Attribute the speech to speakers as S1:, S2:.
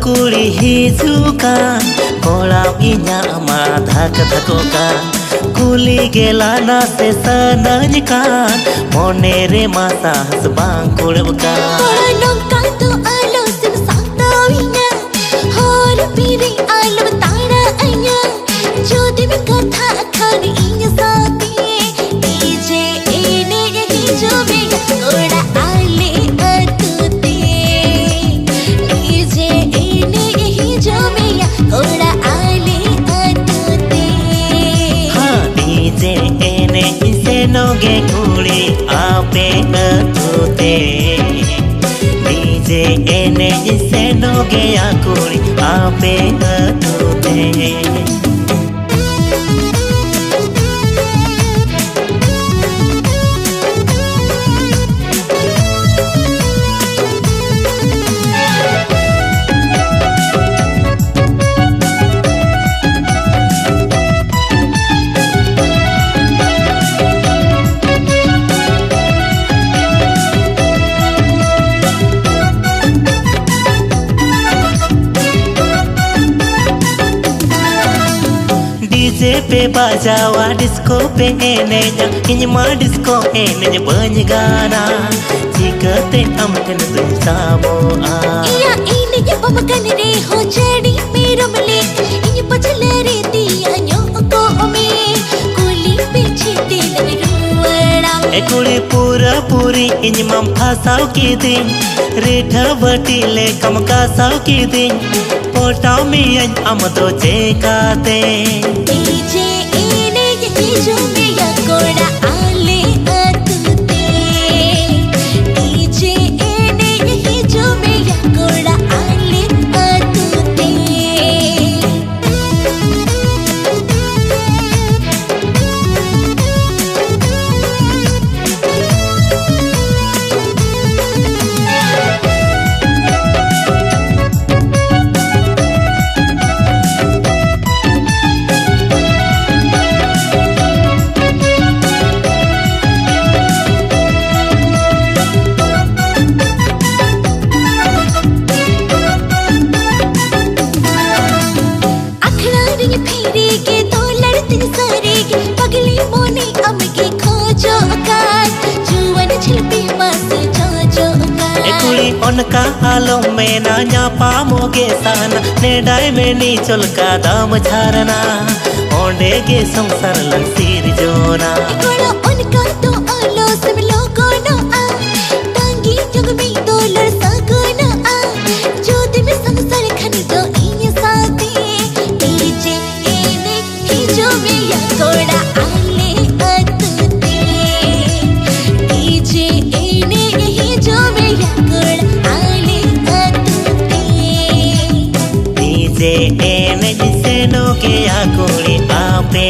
S1: कुड़ी हिजुका कोड़ा इन्या मा धक धकोका कुली गेला ना से सनज का मोने रे मासा हस बांग कुड़बका
S2: नौका तो आलो सिम साताविया होर पीरे आलो तारा अया जो दिम कथा खानी इन्या साथी डीजे एने यही जो बेगा कोड़ा आले अतुते डीजे एने यही जो बेगा कोड़ा आले अतुते
S1: हाँ डीजे एने इसे नोगे कुड़ी आपे अतुते डीजे एने इसे नोगे या कुड़ी आपे अतुते डीजे पे बाजावा डिस्को पे एने इन्मा डिस्को एने बन गाना चिकते अमकन तुम सामो आ
S2: या इने ये बमकन रे हो जड़ी मेरो मले इने पचले रे दिया न्यो को में कुली पे छीटे लगे रुवड़ा
S1: ए कुड़ी पूरा पूरी इन्मा फासाव की दिन रेठा बटीले कम का साव की दिन पोटाव में अम तो चेकाते
S2: डीजे एने यही जो मेरा कोड़ा आले अतुते डीजे एने यही जो मेरा कोड़ा आले अतुते पगली मोनी अमके खोजो कार जुवन छिलपी मस जोजो कार
S1: ए कुड़ी उनका हालो में ना न्यापा मोगे साना नेडाय में नी चुलका दाम झारना ओंडे के संसार लन सिर जोना
S2: कोड़ा उनका तो आलो सब लोगों नो आ तांगी जुग में तो लड़सा गोना आ जो दिन संसार खन जो इन्या साथी डीजे एने ही जो मेरा कोड़ा आले अतुते डीजे एने यही जो मेरा कोड़ा आले अतुते
S1: डीजे एने जिसे नो के या कुड़ी आपे